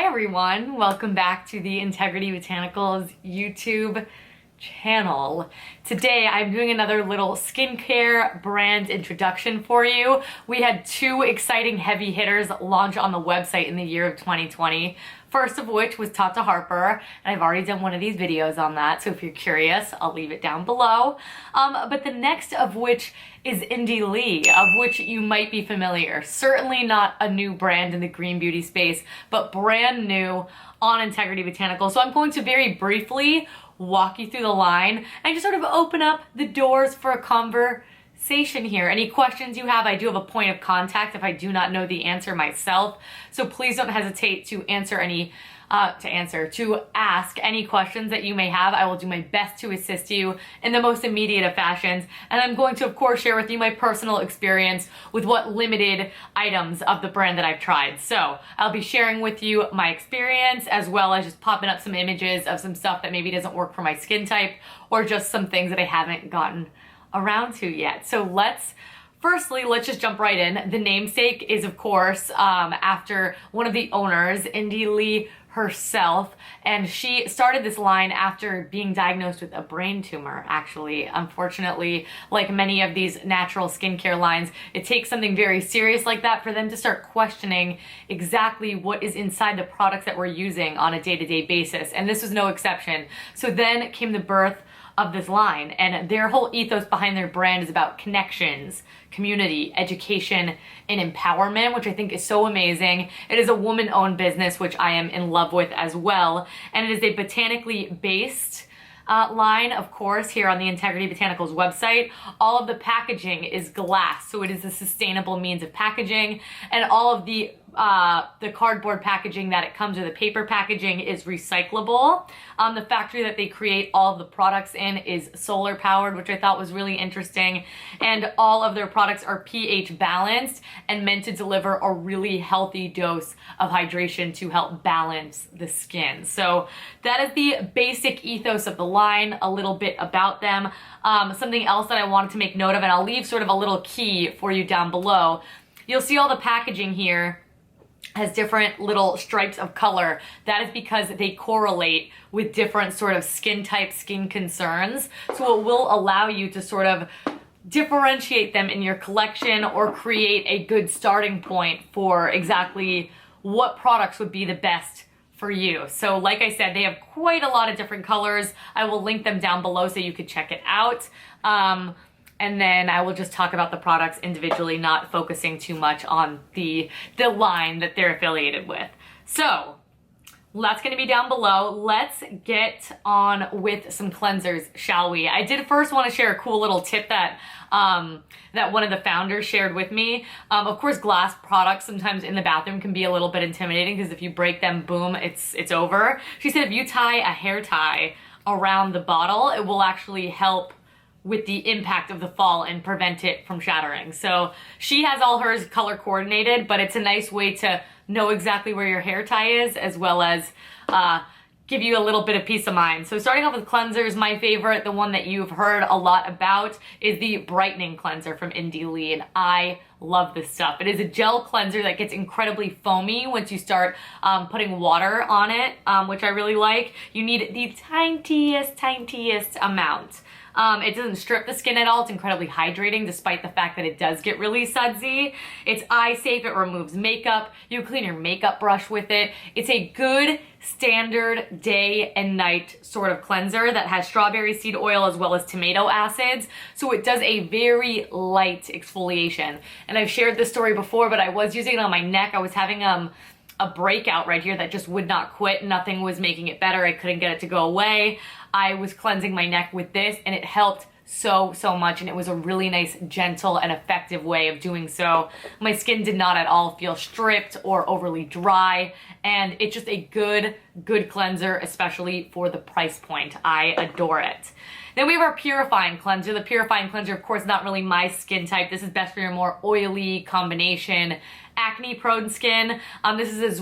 everyone, welcome back to the Integrity Botanicals YouTube channel. Today I'm doing another little skincare brand introduction for you. We had two exciting heavy hitters launch on the website in the year of 2020. First of which was Tata Harper, and I've already done one of these videos on that, so if you're curious, I'll leave it down below. But the next of which is Indie Lee, of which you might be familiar. Certainly not a new brand in the green beauty space, but brand new on Integrity Botanicals. So I'm going to very briefly walk you through the line and just sort of open up the doors for a conversation here. Any questions you have, I do have a point of contact if I do not know the answer myself. So please don't hesitate to ask any questions that you may have. I will do my best to assist you in the most immediate of fashions. And I'm going to, of course, share with you my personal experience with what limited items of the brand that I've tried. So I'll be sharing with you my experience, as well as just popping up some images of some stuff that maybe doesn't work for my skin type, or just some things that I haven't gotten around to yet. So let's just jump right in. The namesake is, of course, after one of the owners, Indie Lee herself, and she started this line after being diagnosed with a brain tumor, actually. Unfortunately, like many of these natural skincare lines, it takes something very serious like that for them to start questioning exactly what is inside the products that we're using on a day-to-day basis, and this was no exception. So then came the birth of this line, and their whole ethos behind their brand is about connections, community, education, and empowerment, which I think is so amazing. It is a woman-owned business, which I am in love with as well, and it is a botanically based line, of course, here on the Integrity Botanicals website. All of the packaging is glass, so it is a sustainable means of packaging, and all of the cardboard packaging that it comes with, the paper packaging, is recyclable. The factory that they create all of the products in is solar powered, which I thought was really interesting. And all of their products are pH balanced and meant to deliver a really healthy dose of hydration to help balance the skin. So that is the basic ethos of the line, a little bit about them. Something else that I wanted to make note of, and I'll leave sort of a little key for you down below. You'll see all the packaging here has different little stripes of color. That is because they correlate with different sort of skin type, skin concerns. So it will allow you to sort of differentiate them in your collection or create a good starting point for exactly what products would be the best for you. So like I said, they have quite a lot of different colors. I will link them down below so you could check it out. And then I will just talk about the products individually, not focusing too much on the line that they're affiliated with. So that's going to be down below. Let's get on with some cleansers, shall we? I did first want to share a cool little tip that that one of the founders shared with me. Of course, glass products sometimes in the bathroom can be a little bit intimidating, because if you break them, boom, it's over. She said if you tie a hair tie around the bottle, it will actually help with the impact of the fall and prevent it from shattering. So she has all hers color coordinated, but it's a nice way to know exactly where your hair tie is, as well as give you a little bit of peace of mind. So starting off with cleansers, my favorite, the one that you've heard a lot about, is the brightening cleanser from Indie Lee, and I love this stuff. It is a gel cleanser that gets incredibly foamy once you start putting water on it, which I really like. You need the tiniest amount. It doesn't strip the skin at all. It's incredibly hydrating, despite the fact that it does get really sudsy. It's eye safe. It removes makeup. You clean your makeup brush with it. It's a good standard day and night sort of cleanser that has strawberry seed oil as well as tomato acids. So it does a very light exfoliation. And I've shared this story before, but I was using it on my neck. I was having a breakout right here that just would not quit. Nothing was making it better. I couldn't get it to go away. I was cleansing my neck with this, and it helped so much, and it was a really nice, gentle, and effective way of doing so. My skin did not at all feel stripped or overly dry, and it's just a good cleanser, especially for the price point. I adore it. Then we have our purifying cleanser. The purifying cleanser, of course, not really my skin type. This is best for your more oily combination acne prone skin. This is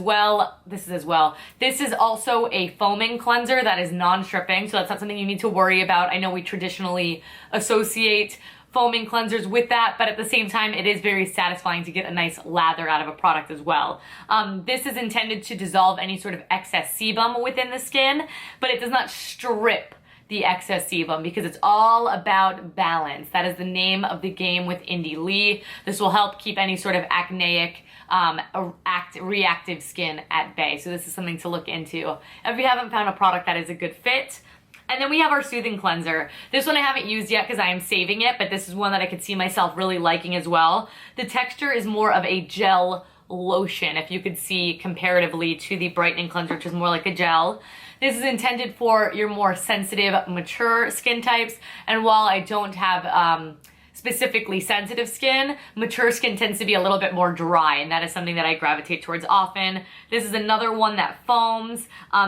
also a foaming cleanser that is non-stripping, so that's not something you need to worry about. I know we traditionally associate foaming cleansers with that, but at the same time, it is very satisfying to get a nice lather out of a product as well. This is intended to dissolve any sort of excess sebum within the skin, but it does not strip the excess sebum because it's all about balance. That is the name of the game with Indie Lee. This will help keep any sort of acneic, reactive skin at bay. So this is something to look into if you haven't found a product that is a good fit. And then we have our Soothing Cleanser. This one I haven't used yet because I am saving it, but this is one that I could see myself really liking as well. The texture is more of a gel lotion, if you could see comparatively to the Brightening Cleanser, which is more like a gel. This is intended for your more sensitive, mature skin types, and while I don't have specifically sensitive skin, mature skin tends to be a little bit more dry, and that is something that I gravitate towards often. This is another one that foams.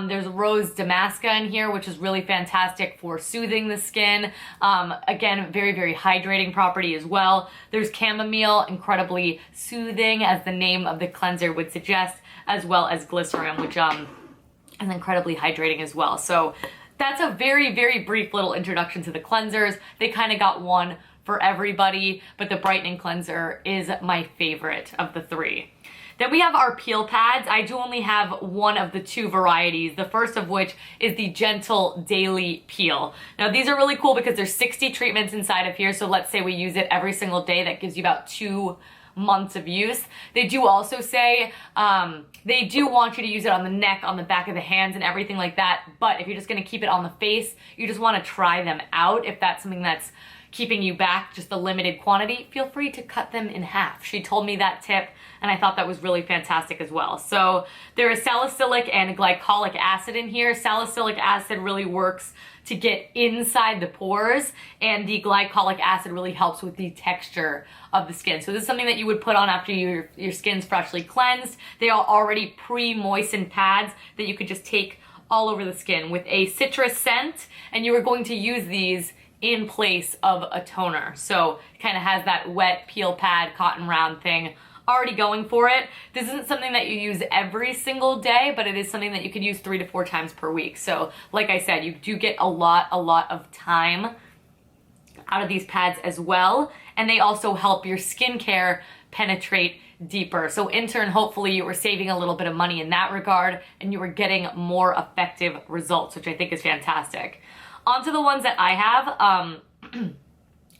There's Rose Damasca in here, which is really fantastic for soothing the skin. Again, very, very hydrating property as well. There's Chamomile, incredibly soothing, as the name of the cleanser would suggest, as well as Glycerin, which is incredibly hydrating as well. So that's a very, very brief little introduction to the cleansers. They kind of got one for everybody, but the Brightening Cleanser is my favorite of the three. Then we have our peel pads. I do only have one of the two varieties, the first of which is the Gentle Daily Peel. Now these are really cool because there's 60 treatments inside of here, so let's say we use it every single day. That gives you about 2 months of use. They do also say they do want you to use it on the neck, on the back of the hands, and everything like that, but if you're just going to keep it on the face, you just want to try them out. If that's something that's keeping you back, just a limited quantity, feel free to cut them in half. She told me that tip, and I thought that was really fantastic as well. So there is salicylic and glycolic acid in here. Salicylic acid really works to get inside the pores, and the glycolic acid really helps with the texture of the skin. So this is something that you would put on after your skin's freshly cleansed. They are already pre-moistened pads that you could just take all over the skin with a citrus scent, and you are going to use these in place of a toner. So it kind of has that wet peel pad cotton round thing already going for it. This isn't something that you use every single day, but it is something that you could use 3 to 4 times per week. So like I said, you do get a lot of time out of these pads as well, and they also help your skincare penetrate deeper. So in turn, hopefully you were saving a little bit of money in that regard, and you were getting more effective results, which I think is fantastic. Onto the ones that I have.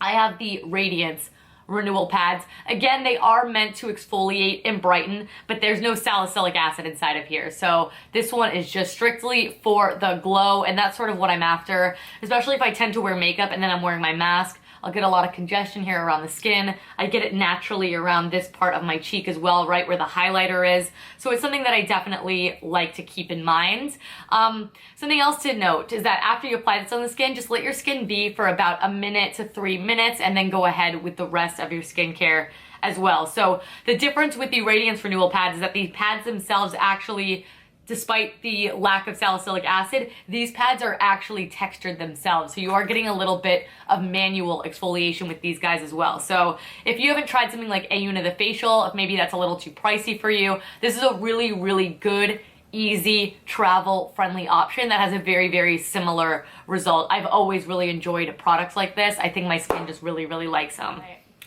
I have the Radiance Renewal Pads. Again, they are meant to exfoliate and brighten, but there's no salicylic acid inside of here. So this one is just strictly for the glow, and that's sort of what I'm after, especially if I tend to wear makeup and then I'm wearing my mask. I'll get a lot of congestion here around the skin. I get it naturally around this part of my cheek as well, right where the highlighter is. So it's something that I definitely like to keep in mind. Something else to note is that after you apply this on the skin, just let your skin be for about 1 minute to 3 minutes, and then go ahead with the rest of your skincare as well. So the difference with the Radiance Renewal Pads is that the pads themselves actually, despite the lack of salicylic acid, these pads are actually textured themselves. So you are getting a little bit of manual exfoliation with these guys as well. So if you haven't tried something like Ayuna the Facial, if maybe that's a little too pricey for you, this is a really, really good, easy, travel-friendly option that has a very, very similar result. I've always really enjoyed products like this. I think my skin just really, really likes them.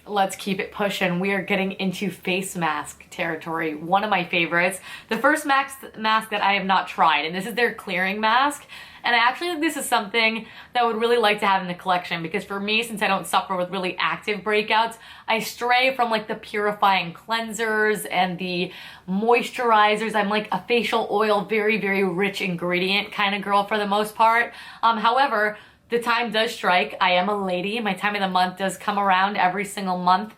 Let's keep it pushing. We are getting into face mask territory. One of my favorites. The first mask that I have not tried, and this is their clearing mask. And I actually think this is something that I would really like to have in the collection, because for me, since I don't suffer with really active breakouts, I stray from like the purifying cleansers and the moisturizers. I'm like a facial oil, very, very rich ingredient kind of girl for the most part. However, the time does strike. I am a lady. My time of the month does come around every single month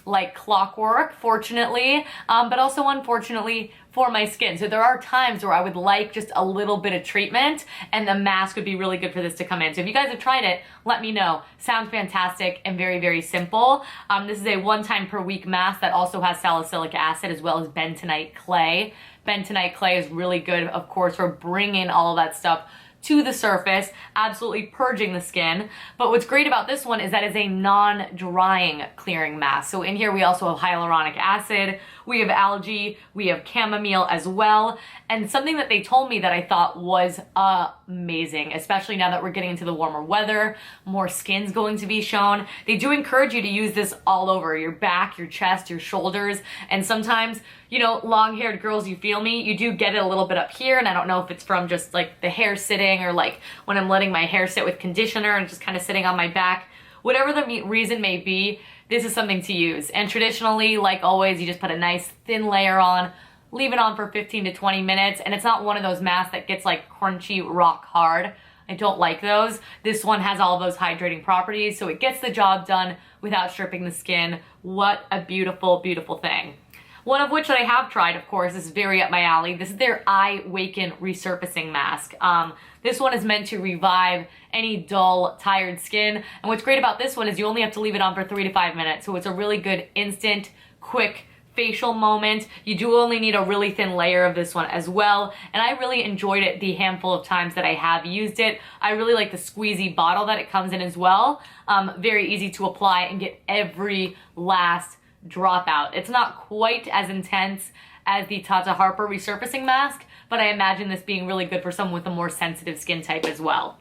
like clockwork, fortunately, but also unfortunately for my skin. So there are times where I would like just a little bit of treatment, and the mask would be really good for this to come in. So if you guys have tried it, let me know. Sounds fantastic and very, very simple. This is a 1 time per week mask that also has salicylic acid as well as bentonite clay. Bentonite clay is really good, of course, for bringing all of that stuff to the surface, absolutely purging the skin. But what's great about this one is that it's a non-drying clearing mask. So in here we also have hyaluronic acid, we have algae, we have chamomile as well. And something that they told me that I thought was amazing, especially now that we're getting into the warmer weather, more skin's going to be shown. They do encourage you to use this all over your back, your chest, your shoulders, and sometimes, you know, long-haired girls, you feel me, you do get it a little bit up here, and I don't know if it's from just like the hair sitting or like when I'm letting my hair sit with conditioner and just kind of sitting on my back. Whatever the reason may be, this is something to use. And traditionally, like always, you just put a nice thin layer on, leave it on for 15 to 20 minutes, and it's not one of those masks that gets like crunchy, rock hard. I don't like those. This one has all of those hydrating properties, so it gets the job done without stripping the skin. What a beautiful, beautiful thing. One of which that I have tried, of course, is very up my alley. This is their Eye Waken Resurfacing Mask. This one is meant to revive any dull, tired skin. And what's great about this one is you only have to leave it on for 3 to 5 minutes. So it's a really good instant, quick facial moment. You do only need a really thin layer of this one as well. And I really enjoyed it the handful of times that I have used it. I really like the squeezy bottle that it comes in as well. Very easy to apply and get every last drop out. It's not quite as intense as the Tata Harper resurfacing mask, but I imagine this being really good for someone with a more sensitive skin type as well.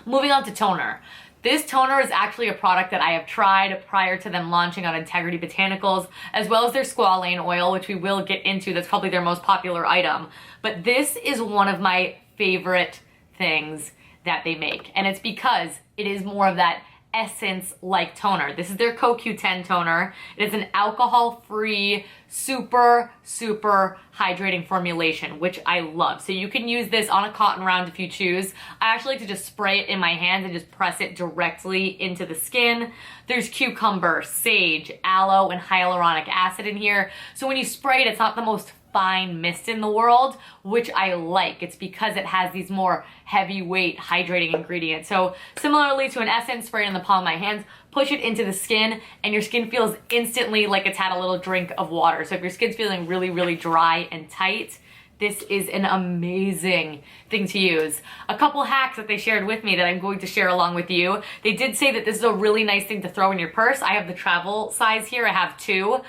Moving on to toner. This toner is actually a product that I have tried prior to them launching on Integrity Botanicals, as well as their squalane oil, which we will get into. That's probably their most popular item. But this is one of my favorite things that they make, and it's because it is more of that essence-like toner. This is their CoQ10 toner. It is an alcohol-free, super, super hydrating formulation, which I love. So you can use this on a cotton round if you choose. I actually like to just spray it in my hands and just press it directly into the skin. There's cucumber, sage, aloe, and hyaluronic acid in here. So when you spray it, it's not the most fine mist in the world, which I like. It's because it has these more heavyweight hydrating ingredients. So similarly to an essence, spray it in the palm of my hands, push it into the skin, and your skin feels instantly like it's had a little drink of water. So if your skin's feeling really, really dry and tight, this is an amazing thing to use. A couple hacks that they shared with me that I'm going to share along with you. They did say that this is a really nice thing to throw in your purse. I have the travel size here. I have 2.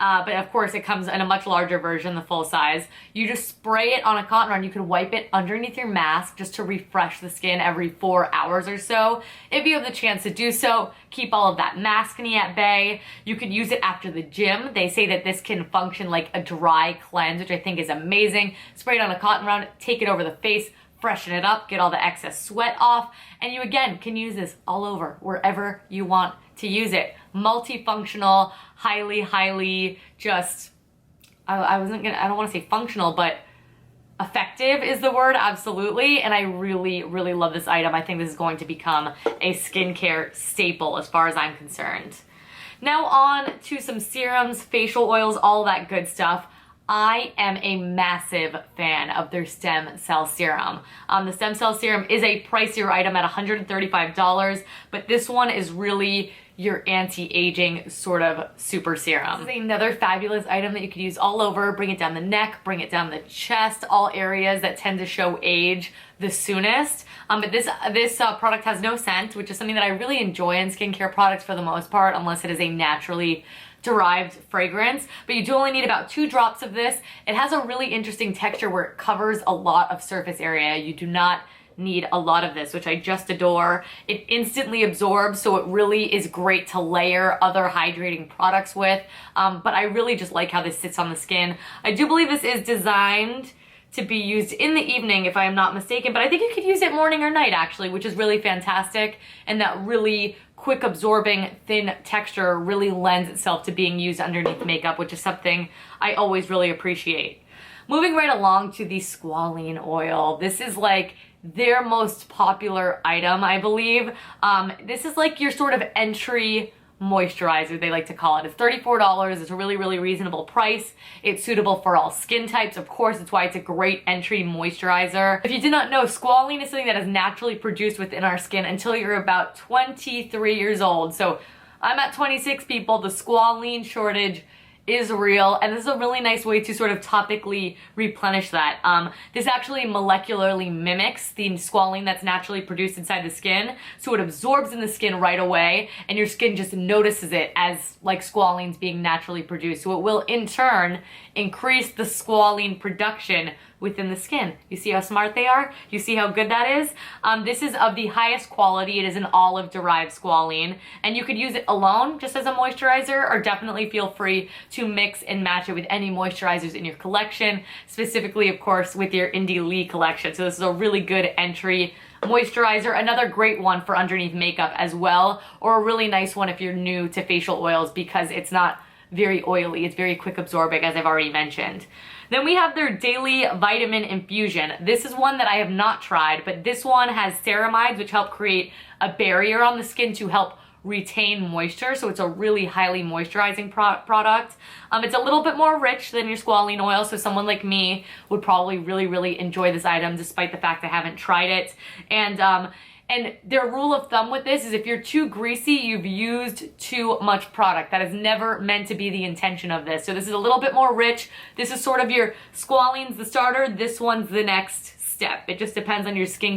But of course it comes in a much larger version, the full size. You just spray it on a cotton round. You can wipe it underneath your mask just to refresh the skin every 4 hours or so. If you have the chance to do so, keep all of that maskne at bay. You can use it after the gym. They say that this can function like a dry cleanse, which I think is amazing. Spray it on a cotton round, take it over the face, freshen it up, get all the excess sweat off, and you again can use this all over, wherever you want to use it. Multifunctional, highly just, I don't want to say functional, but effective is the word, absolutely. And I really, really love this item. I think this is going to become a skincare staple as far as I'm concerned. Now on to some serums, facial oils, all that good stuff. I am a massive fan of their stem cell serum. The stem cell serum is a pricier item at $135, but this one is really your anti-aging sort of super serum. This is another fabulous item that you could use all over. Bring it down the neck, bring it down the chest, all areas that tend to show age the soonest. But this product has no scent, which is something that I really enjoy in skincare products for the most part, unless it is a naturally derived fragrance. But you do only need about 2 drops of this. It has a really interesting texture where it covers a lot of surface area. You do not need a lot of this, which I just adore. It instantly absorbs, so it really is great to layer other hydrating products with. But I really just like how this sits on the skin. I do believe this is designed to be used in the evening, if I am not mistaken, but I think you could use it morning or night actually, which is really fantastic. And that really quick absorbing thin texture really lends itself to being used underneath makeup, which is something I always really appreciate. Moving right along to the squalane oil. This is like their most popular item, I believe. This is like your sort of entry moisturizer, they like to call it. It's $34. It's a really, really reasonable price. It's suitable for all skin types. Of course, that's why it's a great entry moisturizer. If you did not know, squalane is something that is naturally produced within our skin until you're about 23 years old. So I'm at 26, people. The squalane shortage is real, and this is a really nice way to sort of topically replenish that. This actually molecularly mimics the squalane that's naturally produced inside the skin, so it absorbs in the skin right away, and your skin just notices it as like squalane's being naturally produced. So it will in turn increase the squalane production within the skin. You see how smart they are? You see how good that is? This is of the highest quality. It is an olive-derived squalane, and you could use it alone just as a moisturizer, or definitely feel free to mix and match it with any moisturizers in your collection, specifically, of course, with your Indie Lee collection. So this is a really good entry moisturizer, another great one for underneath makeup as well, or a really nice one if you're new to facial oils because it's not very oily. It's very quick absorbing, as I've already mentioned. Then we have their Daily Vitamin Infusion. This is one that I have not tried, but this one has ceramides, which help create a barrier on the skin to help retain moisture, so it's a really highly moisturizing product. It's a little bit more rich than your squalene oil, so someone like me would probably really enjoy this item, despite the fact I haven't tried it. And their rule of thumb with this is if you're too greasy, you've used too much product. That is never meant to be the intention of this. So this is a little bit more rich. This is sort of your squalene's the starter. This one's the next step. It just depends on your skin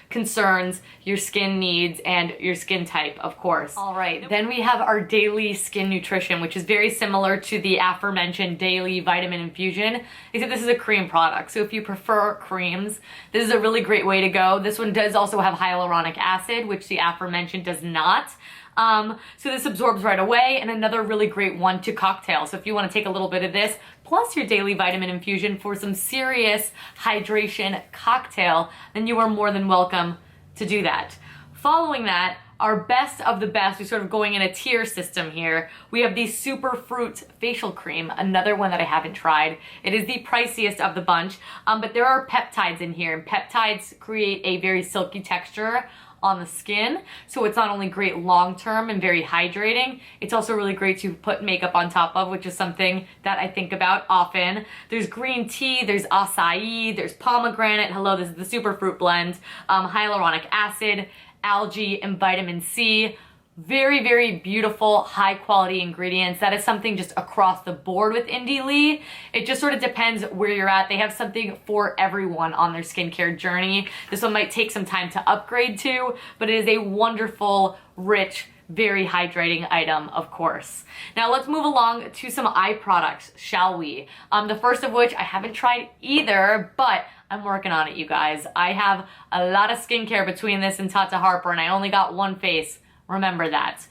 concerns, your skin needs, and your skin type, of course. All right, then we have our Daily Skin Nutrition, which is very similar to the aforementioned Daily Vitamin Infusion, except this is a cream product. So if you prefer creams, this is a really great way to go. This one does also have hyaluronic acid, which the aforementioned does not. So this absorbs right away, and another really great one to cocktail. So if you want to take a little bit of this plus your Daily Vitamin Infusion for some serious hydration cocktail, then you are more than welcome to do that. Following that, our best of the best, we're sort of going in a tier system here. We have the Superfruit Facial Cream, another one that I haven't tried. It is the priciest of the bunch, but there are peptides in here, and peptides create a very silky texture on the skin, so it's not only great long-term and very hydrating, it's also really great to put makeup on top of, which is something that I think about often. There's green tea, there's acai, there's pomegranate, hello, this is the superfruit blend, hyaluronic acid, algae, and vitamin C. Very beautiful, high quality ingredients. That is something just across the board with Indie Lee. It just sort of depends where you're at. They have something for everyone on their skincare journey. This one might take some time to upgrade to, but it is a wonderful, rich, very hydrating item, of course. Now let's move along to some eye products, shall we? The first of which I haven't tried either, but I'm working on it, you guys. I have a lot of skincare between this and Tata Harper, and I only got one face. Remember that.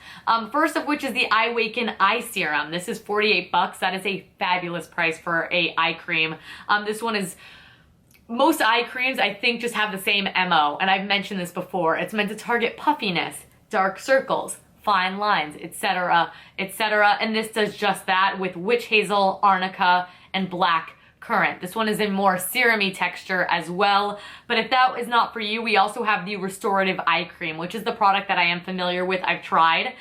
First of which is the Awaken Eye Serum. This is 48 bucks. That is a fabulous price for a eye cream. This one is, most eye creams I think just have the same MO, and I've mentioned this before. It's meant to target puffiness, dark circles, fine lines, etc., etc. And this does just that with witch hazel, arnica, and black currant. This one is a more serum-y texture as well, but if that is not for you, we also have the Restorative Eye Cream, which is the product that I am familiar with. I've tried.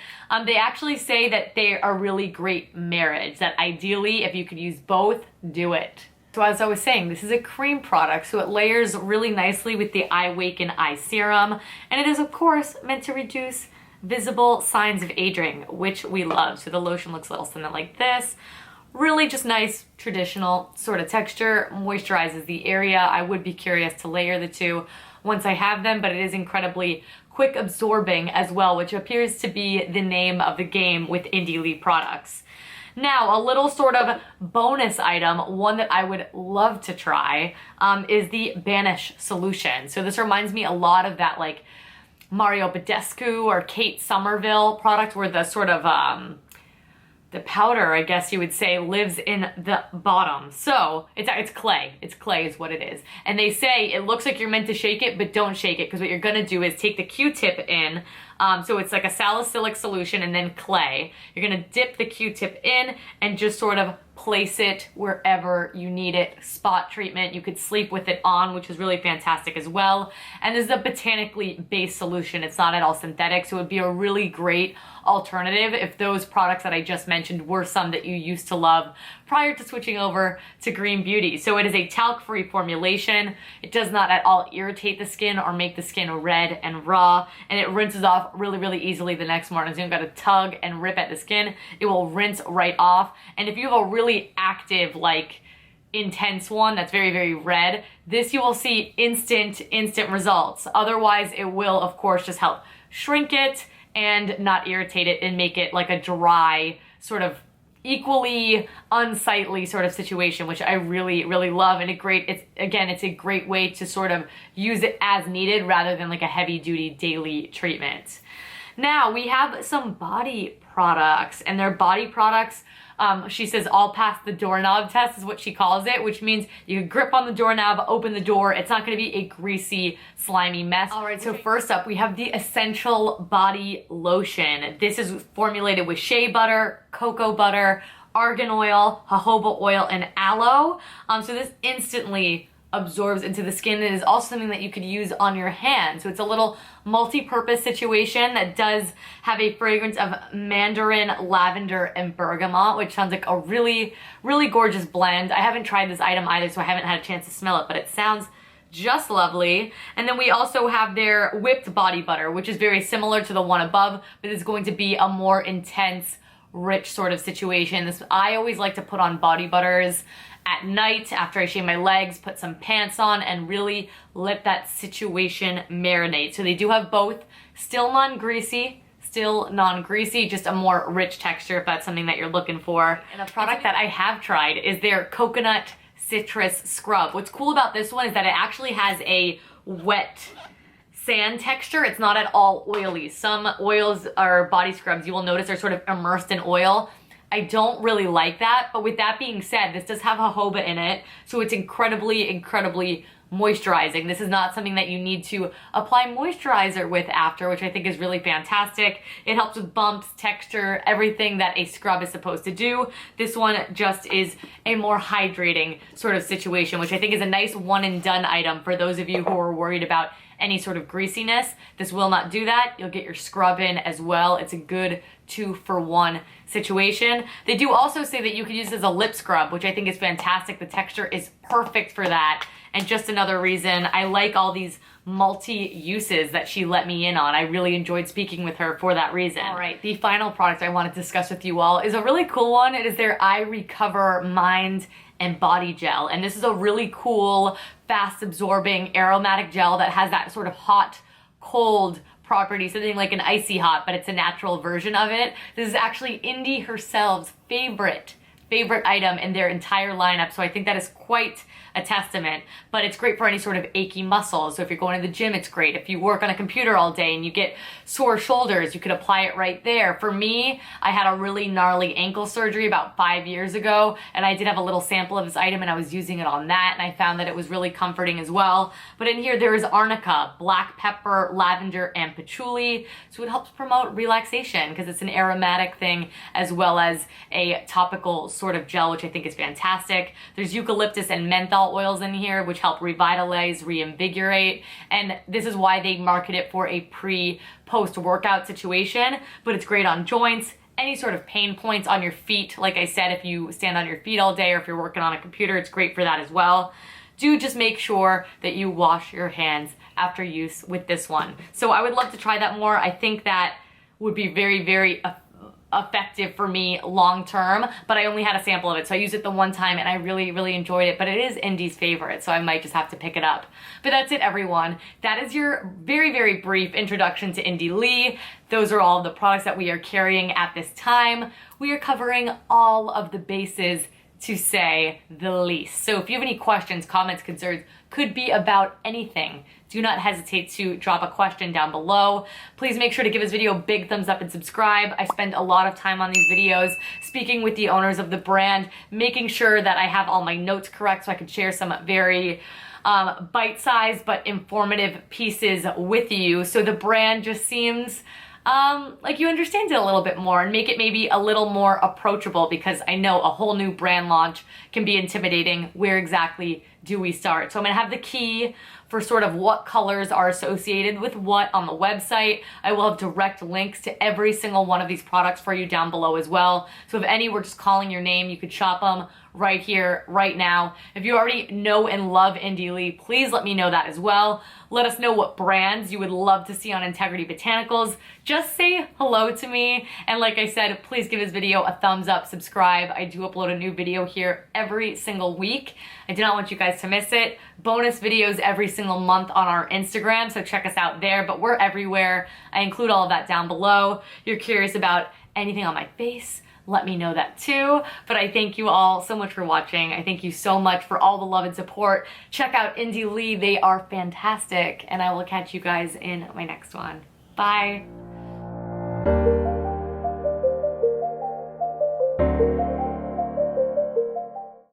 They actually say that they are really great marriage, that ideally if you could use both, do it. So as I was saying, this is a cream product, so it layers really nicely with the Awaken Eye Serum, and it is of course meant to reduce visible signs of aging, which we love. So the lotion looks a little something like this. Really just nice, traditional sort of texture, moisturizes the area. I would be curious to layer the two once I have them, but it is incredibly quick absorbing as well, which appears to be the name of the game with Indie Lee products. Now, a little sort of bonus item, one that I would love to try, is the Banish solution. So this reminds me a lot of that like Mario Badescu or Kate Somerville product where the sort of the powder, I guess you would say, lives in the bottom. So it's clay. It's clay is what it is. And they say it looks like you're meant to shake it, but don't shake it, because what you're gonna do is take the Q-tip in. So it's like a salicylic solution and then clay. You're gonna dip the Q-tip in and just sort of place it wherever you need it. Spot treatment. You could sleep with it on, which is really fantastic as well. And this is a botanically based solution. It's not at all synthetic, so it would be a really great alternative if those products that I just mentioned were some that you used to love prior to switching over to Green Beauty. So it is a talc-free formulation. It does not at all irritate the skin or make the skin red and raw, and it rinses off really, really easily the next morning. So you don't gotta tug and rip at the skin. It will rinse right off. And if you have a really active, like, intense one that's very, very red, this you will see instant results. Otherwise, it will, of course, just help shrink it and not irritate it and make it like a dry, sort of equally unsightly sort of situation, which I really, really love. And it's a great way to sort of use it as needed rather than like a heavy duty daily treatment. Now we have some body products, and they're body products. She says all past the doorknob test is what she calls it, which means you grip on the doorknob, open the door. It's not going to be a greasy, slimy mess. All right, so first up, we have the Essential Body Lotion. This is formulated with shea butter, cocoa butter, argan oil, jojoba oil, and aloe. So this instantly absorbs into the skin. It is also something that you could use on your hand. So it's a little multi-purpose situation that does have a fragrance of mandarin, lavender, and bergamot, which sounds like a really, really gorgeous blend. I haven't tried this item either, so I haven't had a chance to smell it, but it sounds just lovely. And then we also have their whipped body butter, which is very similar to the one above, but it's going to be a more intense, rich sort of situation. I always like to put on body butters at night after I shave my legs, put some pants on, and really let that situation marinate. So they do have both, still non-greasy, just a more rich texture if that's something that you're looking for. And a product that I have tried is their coconut citrus scrub. What's cool about this one is that it actually has a wet sand texture. It's not at all oily. Some oils or body scrubs you will notice are sort of immersed in oil. I don't really like that, but with that being said, this does have jojoba in it, so it's incredibly, incredibly moisturizing. This is not something that you need to apply moisturizer with after, which I think is really fantastic. It helps with bumps, texture, everything that a scrub is supposed to do. This one just is a more hydrating sort of situation, which I think is a nice one and done item for those of you who are worried about any sort of greasiness. This will not do that. You'll get your scrub in as well. It's a good 2-for-1 situation. They do also say that you can use this as a lip scrub, which I think is fantastic. The texture is perfect for that. And just another reason I like all these multi-uses that she let me in on. I really enjoyed speaking with her for that reason. All right, the final product I want to discuss with you all is a really cool one. It is their Eye Recover Mind and Body Gel. And this is a really cool, fast absorbing aromatic gel that has that sort of hot, cold property, something like an icy hot, but it's a natural version of it. This is actually Indy herself's favorite item in their entire lineup, so I think that is quite a testament. But it's great for any sort of achy muscles. So if you're going to the gym, it's great. If you work on a computer all day and you get sore shoulders, you could apply it right there. For me, I had a really gnarly ankle surgery about 5 years ago, and I did have a little sample of this item, and I was using it on that, and I found that it was really comforting as well. But in here, there is arnica, black pepper, lavender, and patchouli. So it helps promote relaxation because it's an aromatic thing as well as a topical sort of gel, which I think is fantastic. There's eucalyptus and menthol oils in here, which help revitalize, reinvigorate, and this is why they market it for a pre-post workout situation, but it's great on joints, any sort of pain points on your feet. Like I said, if you stand on your feet all day or if you're working on a computer, it's great for that as well. Do just make sure that you wash your hands after use with this one. So I would love to try that more. I think that would be very, very effective for me long term, but I only had a sample of it, so I used it the one time and I really, really enjoyed it. But it is Indy's favorite, so I might just have to pick it up. But that's it, everyone. That is your very, very brief introduction to Indy Lee. Those are all of the products that we are carrying at this time. We are covering all of the bases, to say the least. So if you have any questions, comments, concerns, could be about anything, do not hesitate to drop a question down below. Please make sure to give this video a big thumbs up and subscribe. I spend a lot of time on these videos speaking with the owners of the brand, making sure that I have all my notes correct so I can share some very bite-sized but informative pieces with you. So the brand just seems like you understand it a little bit more and make it maybe a little more approachable, because I know a whole new brand launch can be intimidating. Where exactly do we start? So I'm gonna have the key for sort of what colors are associated with what on the website. I will have direct links to every single one of these products for you down below as well. So if any were just calling your name, you could shop them right here, right now. If you already know and love Indie Lee, please let me know that as well. Let us know what brands you would love to see on Integrity Botanicals. Just say hello to me. And like I said, please give this video a thumbs up, subscribe. I do upload a new video here every single week. I do not want you guys to miss it. Bonus videos every single month on our Instagram, so check us out there, but we're everywhere. I include all of that down below. If you're curious about anything on my face, let me know that too. But I thank you all so much for watching. I thank you so much for all the love and support. Check out Indie Lee, they are fantastic. And I will catch you guys in my next one. Bye.